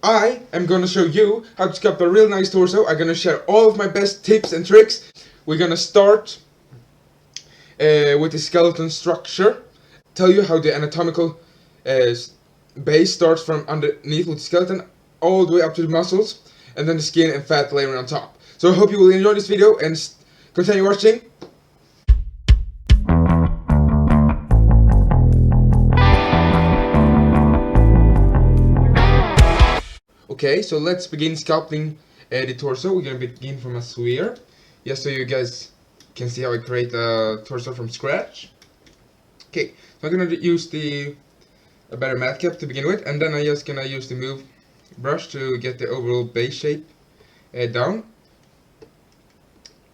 I am gonna show you how to sculpt a real nice torso. I'm gonna share all of my best tips and tricks. We're gonna start with the skeleton structure. Tell you how the anatomical base starts from underneath with the skeleton all the way up to the muscles, and then the skin and fat layer on top. So I hope you will enjoy this video and continue watching. Okay, so let's begin sculpting the torso. We're gonna begin from a sphere, just so you guys can see how I create a torso from scratch. Okay, so I'm gonna use a better matte cap to begin with, and then I'm just gonna use the move brush to get the overall base shape down.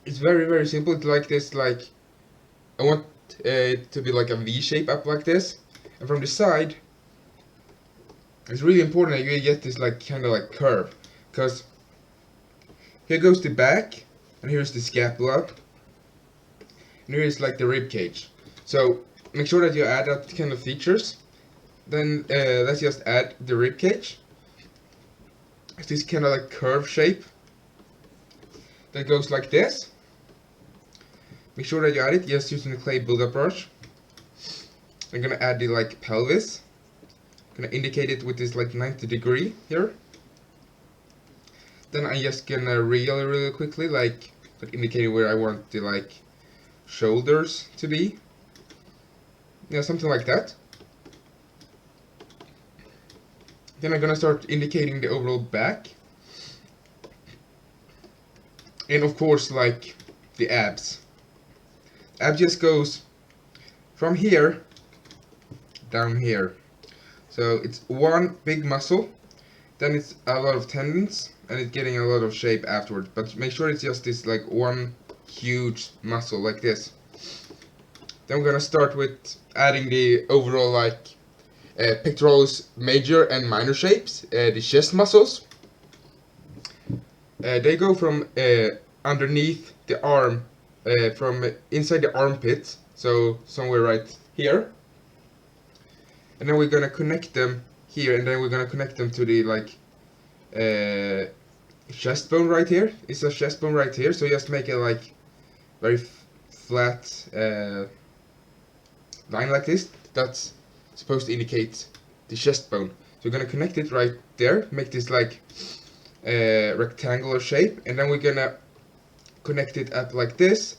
It's very simple. It's like this, like I want it to be like a V shape up like this, and from the side it's really important that you get this like kind of like curve, because here goes the back, and here's the scapula, and here's like the rib cage. So make sure that you add that kind of features. Then let's just add the rib cage. It's this kind of like curve shape that goes like this. Make sure that you add it just using the clay buildup brush. I'm gonna add the like pelvis. I'm gonna indicate it with this like 90-degree here. Then I'm just gonna really quickly like indicate where I want the like shoulders to be. Yeah, something like that. Then I'm gonna start indicating the overall back. And of course, like the abs. Abs just goes from here down here. So it's one big muscle, then it's a lot of tendons, and it's getting a lot of shape afterwards. But make sure it's just this like one huge muscle like this. Then we're gonna start with adding the overall like pectorals major and minor shapes, the chest muscles. They go from underneath the arm, from inside the armpit, so somewhere right here. And then we're gonna connect them here, and then we're gonna connect them to the like chest bone right here. It's a chest bone right here, so just make it like very flat line like this. That's supposed to indicate the chest bone. So we're gonna connect it right there, make this like rectangular shape, and then we're gonna connect it up like this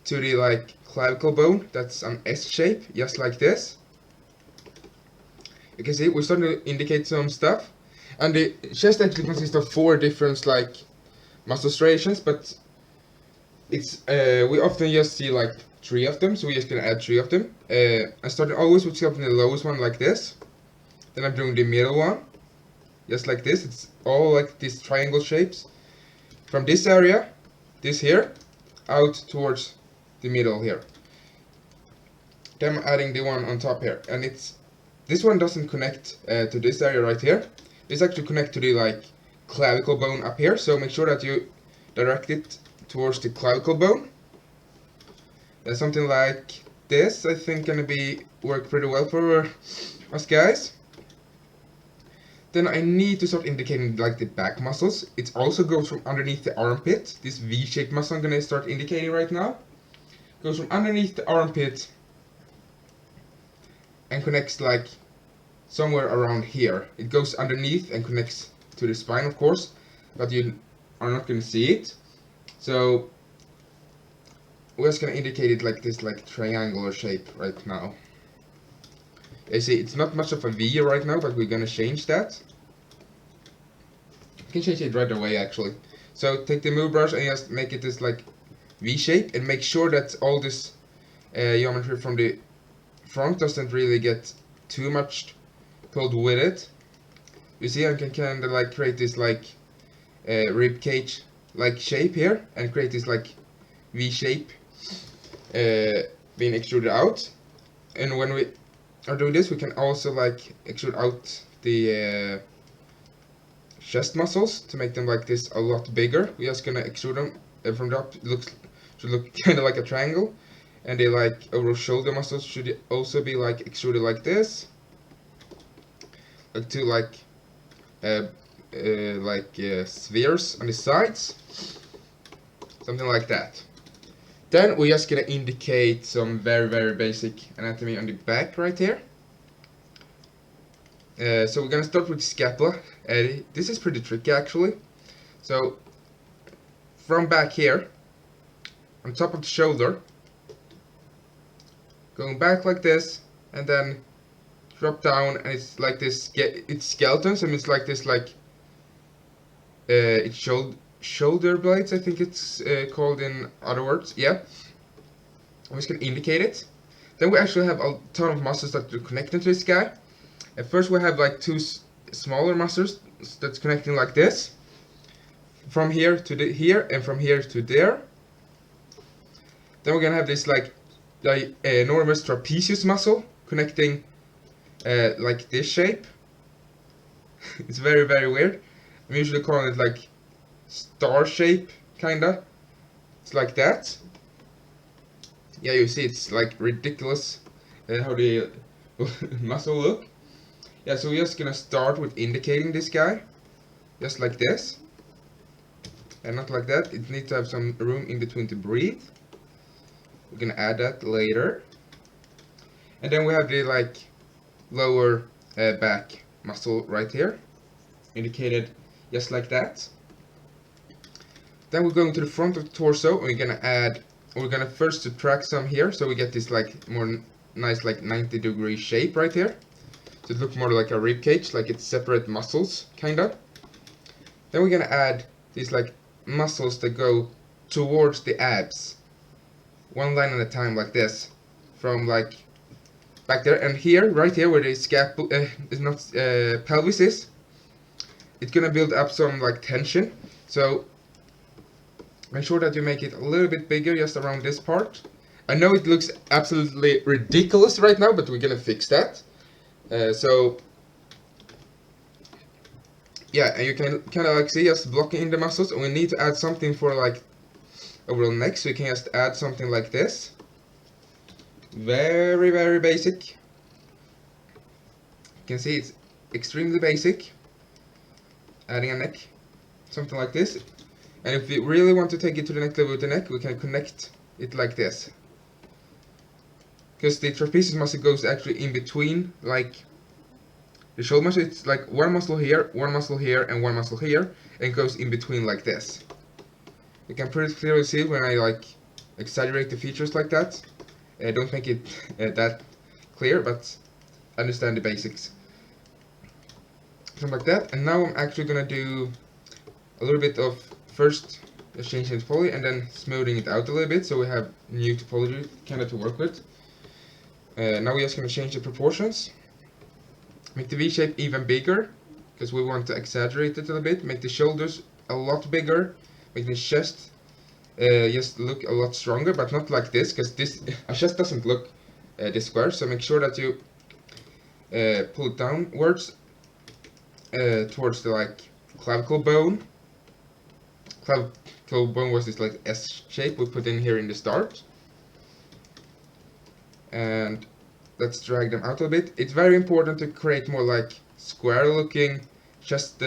to the like clavicle bone. That's an S shape, just like this. You can see we're starting to indicate some stuff, and the chest actually consists of 4 different like muscle striations, but it's we often just see like 3 of them, so we're just gonna add 3 of them. I started always with sculpting the lowest one like this, then I'm doing the middle one, just like this. It's all like these triangle shapes from this area, this here, out towards the middle here. Then I'm adding the one on top here, and this one doesn't connect to this area right here. This actually connects to the like clavicle bone up here, so make sure that you direct it towards the clavicle bone. Something like this, I think, gonna work pretty well for us guys. Then I need to start indicating like the back muscles. It also goes from underneath the armpit. This V-shaped muscle I'm gonna start indicating right now goes from underneath the armpit and connects like somewhere around here. It goes underneath and connects to the spine, of course, but you are not going to see it. So we're just going to indicate it like this, like triangular shape right now. You see, it's not much of a V right now, but we're going to change that. You can change it right away, actually. So take the move brush and just make it this like V shape, and make sure that all this geometry from the front doesn't really get too much pulled with it. You see, I can kind of like create this like rib cage like shape here, and create this like V shape being extruded out. And when we are doing this, we can also like extrude out the chest muscles to make them like this a lot bigger. We're just gonna extrude them, and from the top it should look kind of like a triangle. And the like overall shoulder muscles should also be like extruded like this, like to like spheres on the sides, something like that. Then we're just gonna indicate some very basic anatomy on the back right here. So we're gonna start with scapula. This is pretty tricky actually. So from back here, on top of the shoulder, going back like this, and then drop down, and it's like this. It's skeleton, so it's like this, like it's shoulder blades, I think it's called in other words. Yeah, I'm just gonna indicate it. Then we actually have a ton of muscles that are connected to this guy. At first we have like two smaller muscles that's connecting like this, from here to here, and from here to there. Then we're gonna have this like enormous trapezius muscle connecting like this shape. It's very weird. I'm usually calling it like star shape, kinda. It's like that. Yeah, you see, it's like ridiculous how the muscle look. Yeah, so we're just gonna start with indicating this guy, just like this, and not like that. It needs to have some room in between to breathe. We're gonna add that later. And then we have the like lower back muscle right here, indicated just like that. Then we're going to the front of the torso, and we're gonna first subtract some here, so we get this like more nice like 90-degree shape right here. So it looks more like a rib cage, like it's separate muscles, kinda. Then we're gonna add these like muscles that go towards the abs, one line at a time, like this, from like back there, and here, right here, where the scapula is not pelvis is, it's gonna build up some like tension. So make sure that you make it a little bit bigger, just around this part. I know it looks absolutely ridiculous right now, but we're gonna fix that. So yeah, and you can kind of like see us blocking in the muscles, and we need to add something for like overall neck, so you can just add something like this. Very basic. You can see it's extremely basic. Adding a neck, something like this. And if we really want to take it to the next level with the neck, we can connect it like this. Because the trapezius muscle goes actually in between, like the shoulder muscle. It's like one muscle here, and one muscle here, and it goes in between like this. You can pretty clearly see when I like exaggerate the features like that. Don't make it that clear, but understand the basics. Something like that. And now I'm actually gonna do a little bit of first changing the topology and then smoothing it out a little bit, so we have new topology kind of to work with. Now we're just going to change the proportions. Make the V shape even bigger, because we want to exaggerate it a little bit. Make the shoulders a lot bigger. Make the chest just look a lot stronger, but not like this, because a chest doesn't look this square. So make sure that you pull it downwards towards the like clavicle bone. Clavicle bone was this like S shape we put in here in the start. And let's drag them out a bit. It's very important to create more like square looking chest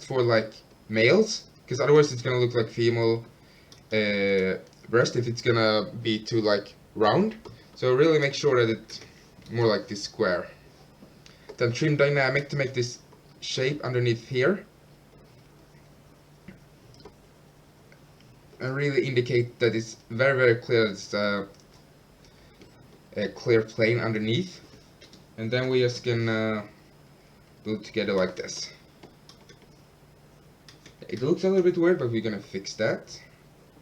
for like males, because otherwise it's gonna look like female breast if it's gonna be too like round. So really make sure that it's more like this square. Then trim dynamic to make this shape underneath here. And really indicate that it's very clear. It's a clear plane underneath, and then we just gonna do it together like this. It looks a little bit weird, but we're gonna fix that.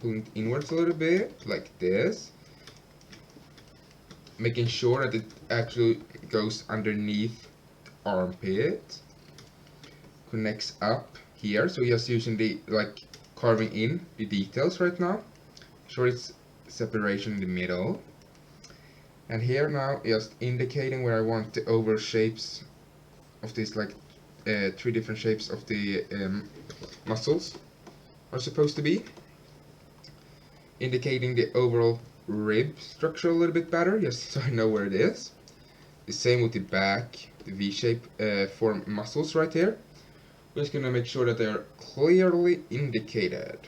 Pulling it inwards a little bit, like this. Making sure that it actually goes underneath the armpit. Connects up here, so we're just using the like carving in the details right now. Make sure it's separation in the middle. And here now, just indicating where I want the over shapes of these like 3 different shapes of the muscles are supposed to be. Indicating the overall rib structure a little bit better, just so I know where it is. The same with the back, the V-shape form muscles right here. we're just gonna make sure that they are clearly indicated.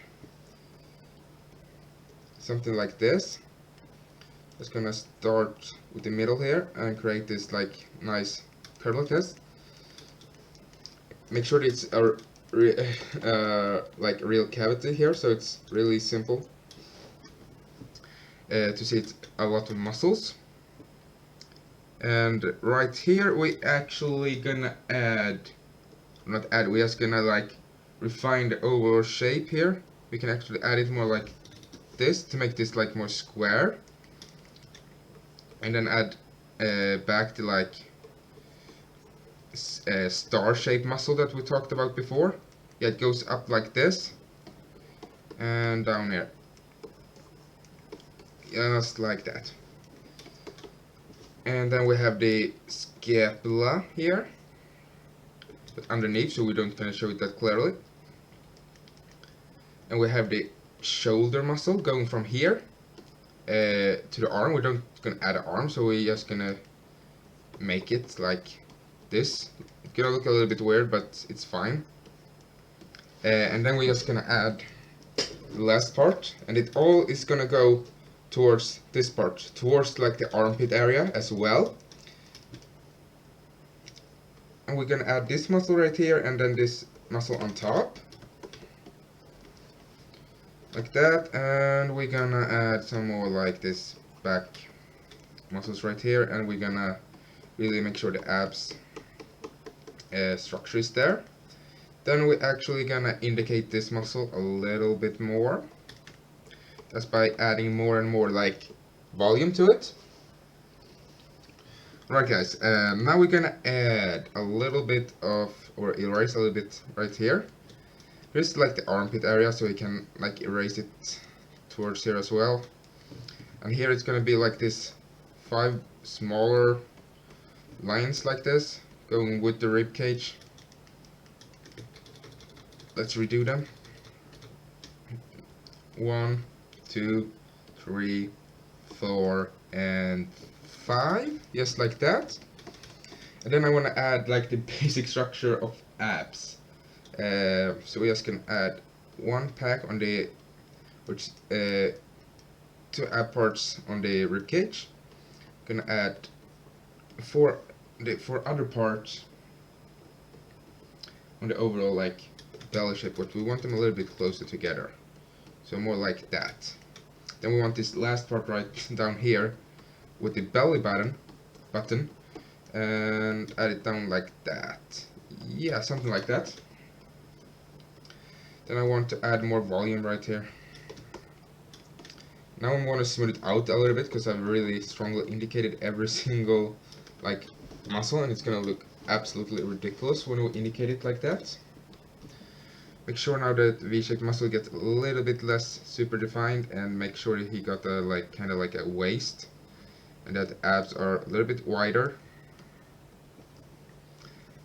Something like this. Just gonna start with the middle here and create this like nice curve like this. Make sure that it's a like real cavity here, so it's really simple to see it's a lot of muscles. And right here we actually gonna add, not add, we're just gonna like refine the overall shape here. We can actually add it more like this to make this like more square, and then add back the like star shaped muscle that we talked about before. Yeah, it goes up like this and down here, just like that. And then we have the scapula here, but underneath, so we don't kind of show it that clearly. And we have the shoulder muscle going from here to the arm. We don't gonna add an arm, so we're just gonna make it like this. It's gonna look a little bit weird, but it's fine. And then we're just gonna add the last part, and it all is gonna go towards this part, towards like the armpit area as well. And we're gonna add this muscle right here, and then this muscle on top, like that. And we're gonna add some more like this back muscles right here, and we're gonna really make sure the abs structure is there. Then we're actually gonna indicate this muscle a little bit more, just by adding more and more like volume to it. Right guys, now we're gonna add a little bit of, or erase a little bit right here. Here's like the armpit area, so we can like erase it towards here as well. And here it's gonna be like this 5 smaller lines like this, going with the rib cage. Let's redo them. 1, 2, 3, 4, and 5, just like that. And then I want to add like the basic structure of abs. So we just can add 1 pack on the, which 2 ab parts on the rib cage. Gonna add 4 other parts on the overall like belly shape, but we want them a little bit closer together, so more like that. Then we want this last part right down here with the belly button, and add it down like that. Yeah, something like that. Then I want to add more volume right here. Now I'm going to smooth it out a little bit, because I've really strongly indicated every single like muscle, and it's going to look absolutely ridiculous when we indicate it like that. Make sure now that V-shaped muscle gets a little bit less super defined, and make sure that he got a like kind of like a waist, and that abs are a little bit wider.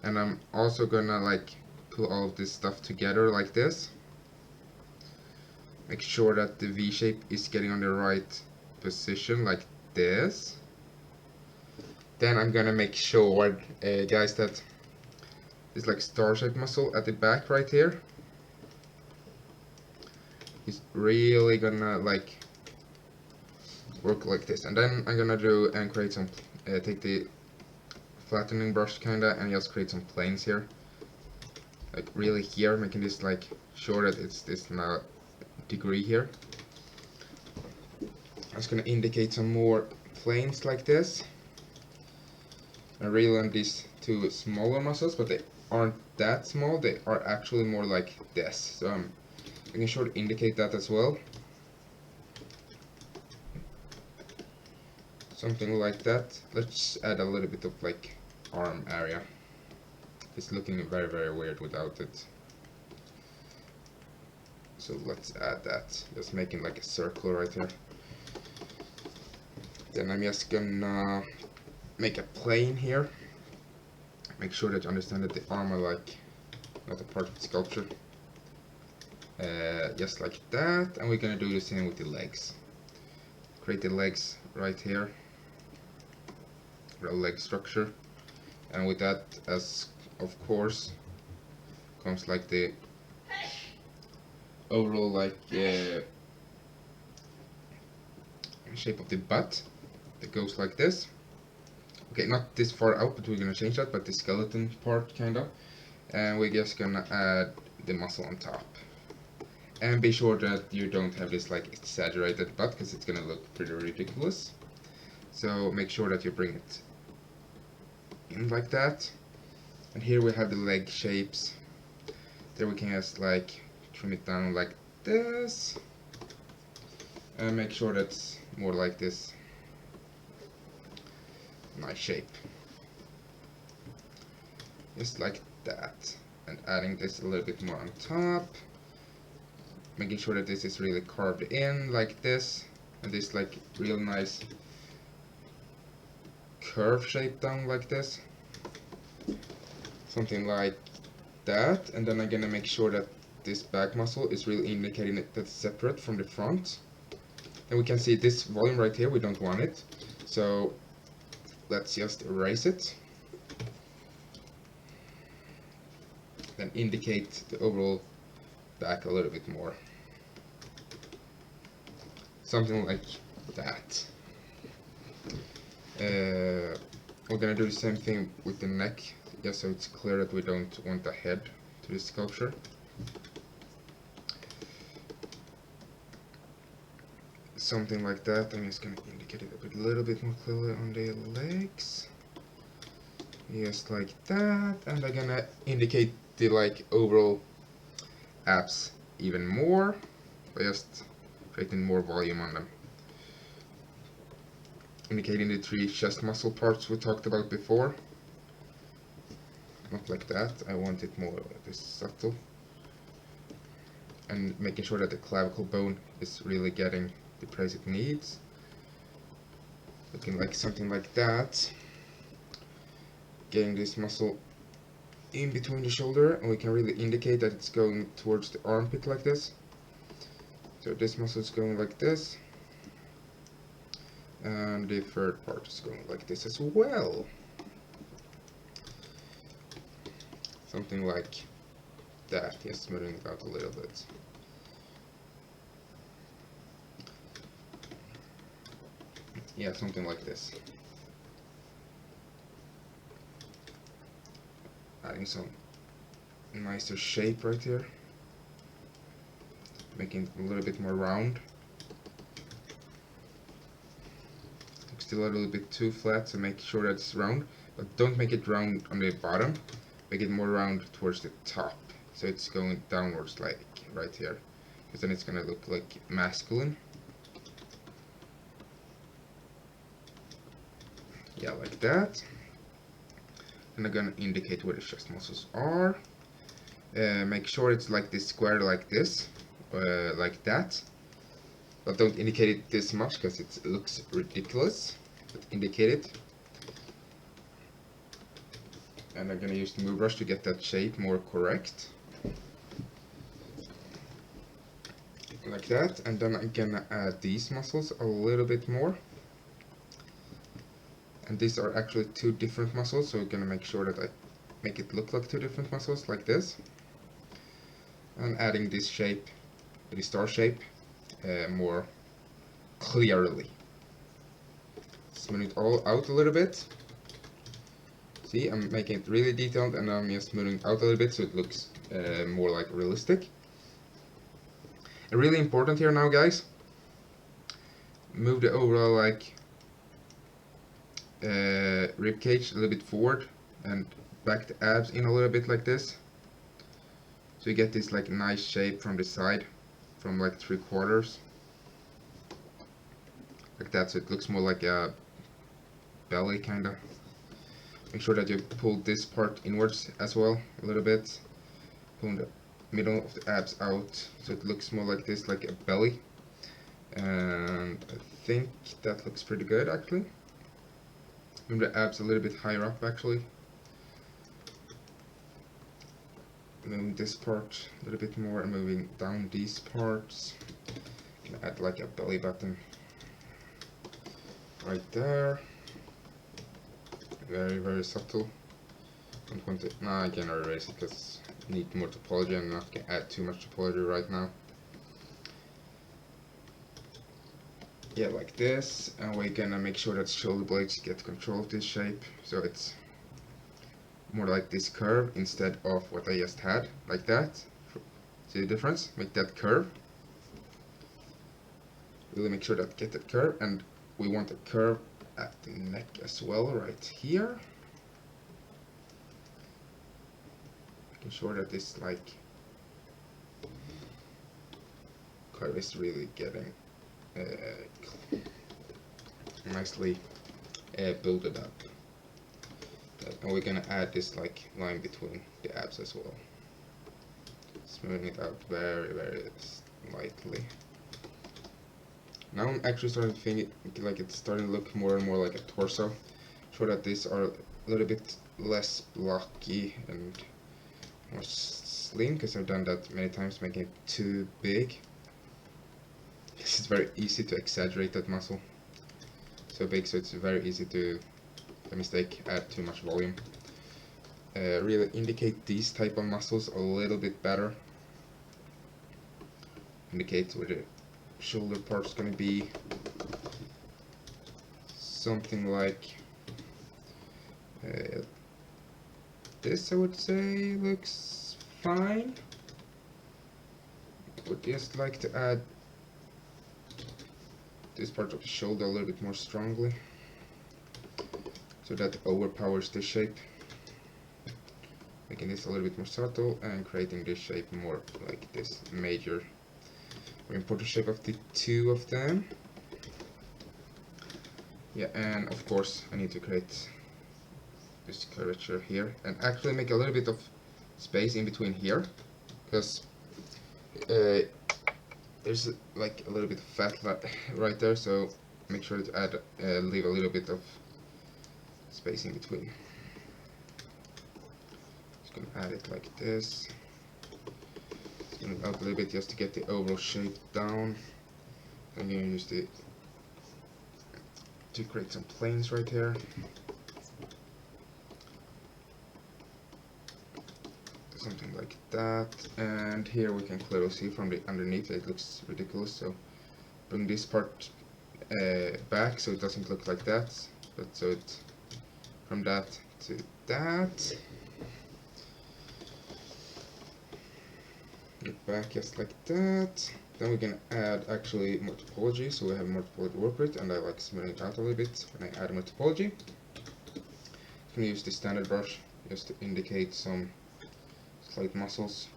And I'm also gonna like pull all of this stuff together like this. Make sure that the V shape is getting on the right position like this. Then I'm gonna make sure, guys, that this like star-shaped muscle at the back right here is really gonna like work like this. And then I'm gonna do and create some, take the flattening brush kinda, and just create some planes here, like really here, making this like sure that it's this now degree here. I'm just gonna indicate some more planes like this. I really on these 2 smaller muscles, but they aren't that small, they are actually more like this, so I'm making sure to indicate that as well. Something like that. Let's add a little bit of like arm area. It's looking very, very weird without it. So let's add that. Just making like a circle right here. Then I'm just gonna make a plane here. Make sure that you understand that the arm are like not a part of the sculpture. Just like that. And we're gonna do the same with the legs. Create the legs right here. The leg structure. And with that, as of course, comes like the overall like shape of the butt that goes like this. Okay, not this far out, but we're gonna change that, but the skeleton part kinda. And we're just gonna add the muscle on top. And be sure that you don't have this like exaggerated butt, because it's gonna look pretty ridiculous. So make sure that you bring it in like that. And here we have the leg shapes. There we can just like trim it down like this. And make sure that's more like this nice shape. Just like that. And adding this a little bit more on top. Making sure that this is really carved in like this. And this like real nice curve shape down like this. Something like that. And then I'm gonna make sure that this back muscle is really indicating that it's separate from the front. And we can see this volume right here, we don't want it. So let's just erase it. Then indicate the overall back a little bit more. Something like that. We're gonna do the same thing with the neck, just so it's clear that we don't want a head to this sculpture. Something like that. I'm just gonna indicate it a little bit more clearly on the legs. Just like that. And I'm gonna indicate the like overall abs even more by just creating more volume on them. Indicating the 3 chest muscle parts we talked about before. Not like that, I want it more this subtle. And making sure that the clavicle bone is really getting the place it needs. Looking like something like that. Getting this muscle in between the shoulder, and we can really indicate that it's going towards the armpit like this. So this muscle is going like this. And the third part is going like this as well. Something like that, just smoothing it out a little bit. Yeah, something like this. Adding some nicer shape right here. Making it a little bit more round. Still a little bit too flat, so make sure that it's round, but don't make it round on the bottom. Make it more round towards the top, so it's going downwards like right here, because then it's gonna look like masculine. Yeah, like that. And I'm gonna indicate where the chest muscles are. Make sure it's like this square like this, like that. But don't indicate it this much because it looks ridiculous. But indicate it. And I'm gonna use the Zbrush to get that shape more correct. Like that. And then I'm gonna add these muscles a little bit more. And these are actually 2 different muscles, so I'm gonna make sure that I make it look like 2 different muscles, like this. And adding this shape, the star shape, more clearly. Smooth it all out a little bit. See, I'm making it really detailed, and I'm just smoothing it out a little bit so it looks more like realistic. And really important here now, guys, move the overall like rib cage a little bit forward and back the abs in a little bit like this, so you get this like nice shape from the side, from like 3/4 like that, so it looks more like a belly kinda. Make sure that you pull this part inwards as well a little bit, pull the middle of the abs out so it looks more like this, like a belly. And I think that looks pretty good actually. Move the abs a little bit higher up actually. Moving this part a little bit more and moving down these parts. Can add like a belly button right there. Very, very subtle. Don't want it. Nah, I can erase it because need more topology. I'm not gonna add too much topology right now. Yeah, like this, and we're gonna make sure that shoulder blades get control of this shape, so it's more like this curve instead of what I just had, like that. See the difference? Make that curve. Really make sure that get that curve, and we want a curve at the neck as well, right here. Making sure that this like curve is really getting nicely built up. And we're gonna add this like line between the abs as well. Smoothing it out very, very lightly. Now I'm actually starting to think like it's starting to look more and more like a torso. Sure that these are a little bit less blocky and more slim, because I've done that many times, making it too big. It's very easy to exaggerate that muscle. So big, so it's very easy to, a mistake, add too much volume. Really indicate these type of muscles a little bit better. Indicate where the shoulder part's gonna be. Something like this, I would say, looks fine. I would just like to add this part of the shoulder a little bit more strongly, so that overpowers this shape, making this a little bit more subtle and creating this shape more like this major, very important shape of the two of them. Yeah, and of course I need to create this curvature here and actually make a little bit of space in between here, because there's like a little bit of fat right there, so make sure to add leave a little bit of space in between. Just gonna add it like this. Just gonna out a little bit just to get the overall shape down. I'm gonna use the to create some planes right here. Something like that, and here we can clearly see from the underneath it looks ridiculous, so bring this part back so it doesn't look like that, but so it from that to that, get back just like that. Then we're gonna add actually more topology, so we have more topology to work with, and I like smoothing it out a little bit when I add more topology. I'm gonna use the standard brush just to indicate some slight muscles.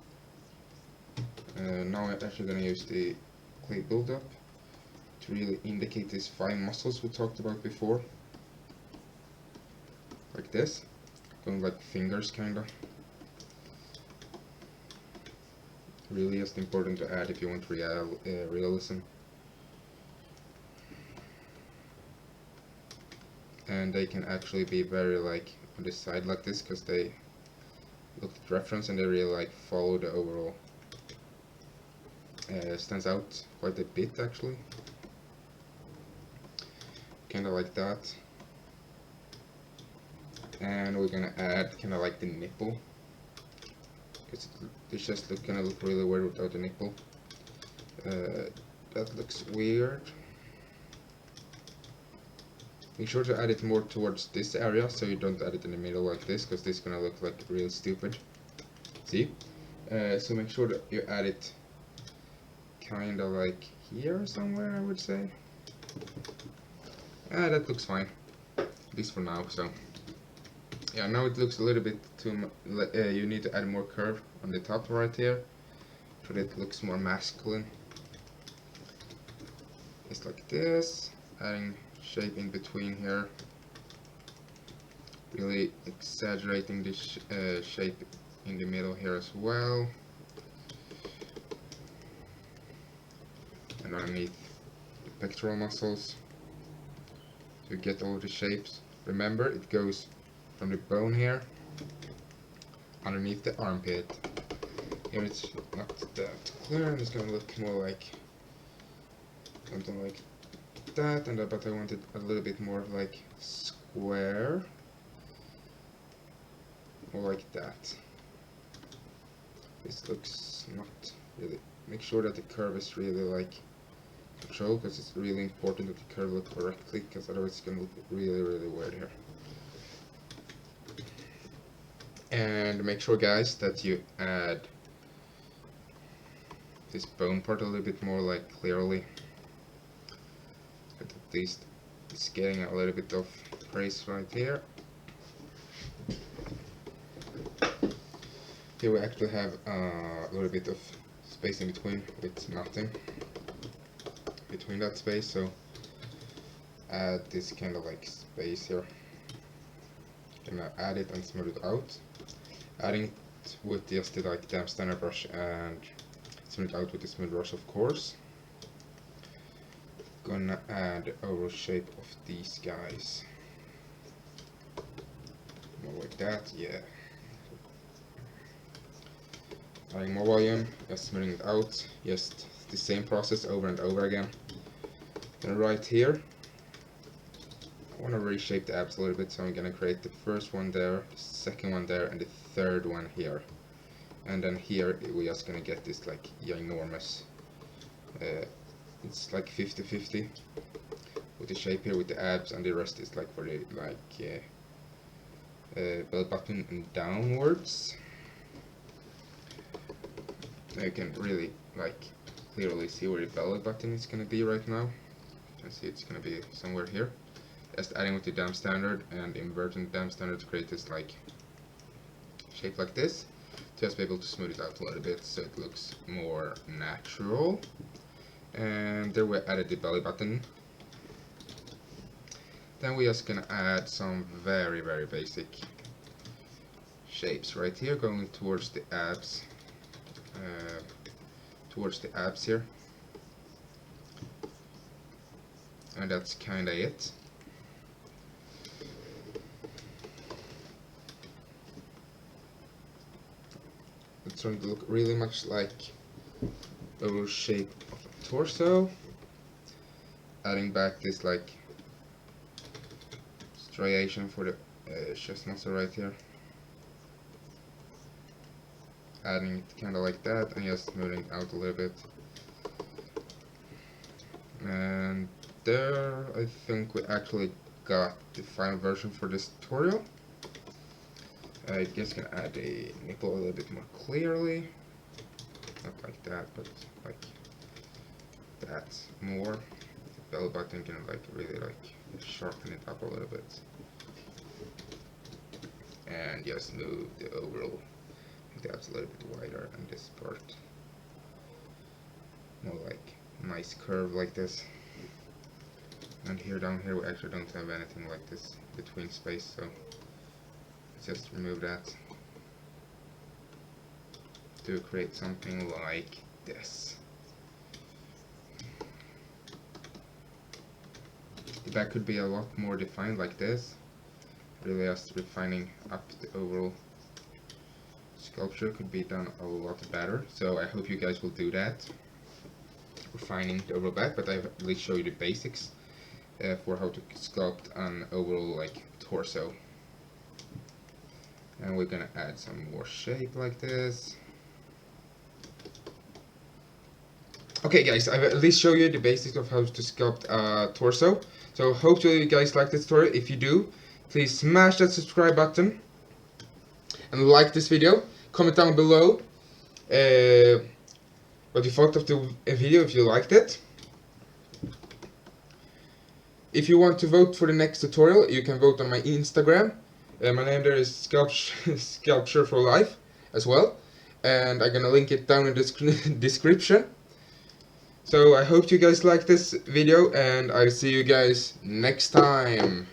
Now I'm actually going to use the clay buildup to really indicate these fine muscles we talked about before. Like this. Going like fingers kinda. Really just important to add if you want realism. And they can actually be very like on this side like this, because they look at reference and they really like follow the overall. Stands out quite a bit actually. Kinda like that. And we're gonna add kinda like the nipple, because it's just gonna look really weird without the nipple. That looks weird. Make sure to add it more towards this area, so you don't add it in the middle like this, because this is gonna look like real stupid. See? So make sure that you add it kinda like here somewhere, I would say. That looks fine, at least for now. So yeah, now it looks a little bit too you need to add more curve on the top right here, so that it looks more masculine. Just like this, adding shape in between here, really exaggerating this shape in the middle here as well, and underneath the pectoral muscles to get all the shapes. Remember, it goes from the bone here underneath the armpit. Here it's not that clear, and it's gonna look more like something like that, and but I want it a little bit more like square, or like that. This looks not really. Make sure that the curve is really like controlled, because it's really important that the curve looks correctly, because otherwise it's gonna look really weird here. And make sure, guys, that you add this bone part a little bit more like clearly. But at least it's getting a little bit of praise right here. Here we actually have a little bit of space in between with nothing between that space, so add this kind of like space here. Gonna add it and smooth it out. Adding it with just the like damp standard brush and smooth it out with the smooth brush, of course. Gonna add the overall shape of these guys. More like that, yeah. Adding more volume, just smoothing it out, just the same process over and over again. Then right here, I want to reshape the abs a little bit, so I'm gonna create the first one there, the second one there, and the third one here. And then here we're just gonna get this like ginormous, it's like 50-50 with the shape here with the abs, and the rest is like for the like belly button and downwards. Now you can really like clearly see where the belly button is gonna be right now. You can see it's gonna be somewhere here. Just adding with the damp standard and inverting the damp standard to create this like shape like this. Just be able to smooth it out a little bit so it looks more natural. And there we added the belly button. Then we're just gonna add some very basic shapes right here, going towards the abs. Here, and that's kinda it. It's going to look really much like the overall shape of a torso. Adding back this like striation for the chest muscle right here. Adding it kind of like that and just smoothing it out a little bit. And there, I think we actually got the final version for this tutorial. I guess gonna add a nipple a little bit more clearly. Not like that, but like that more. The belly button can like really like sharpen it up a little bit. And just move the overall. That's a little bit wider, and this part more like nice curve like this. And here down here we actually don't have anything like this between space, so let's just remove that to create something like this. The back could be a lot more defined like this, really just refining up the overall sculpture could be done a lot better, so I hope you guys will do that, refining the overall back, but I've at least show you the basics for how to sculpt an overall like torso. And we're gonna add some more shape like this. Okay guys, I've at least shown you the basics of how to sculpt a torso, so hope you guys like this tutorial. If you do, please smash that subscribe button and like this video. Comment down below what you thought of the video, if you liked it. If you want to vote for the next tutorial, you can vote on my Instagram. My name there is Sculpture for Life as well, and I'm gonna link it down in the description. So I hope you guys like this video, and I'll see you guys next time.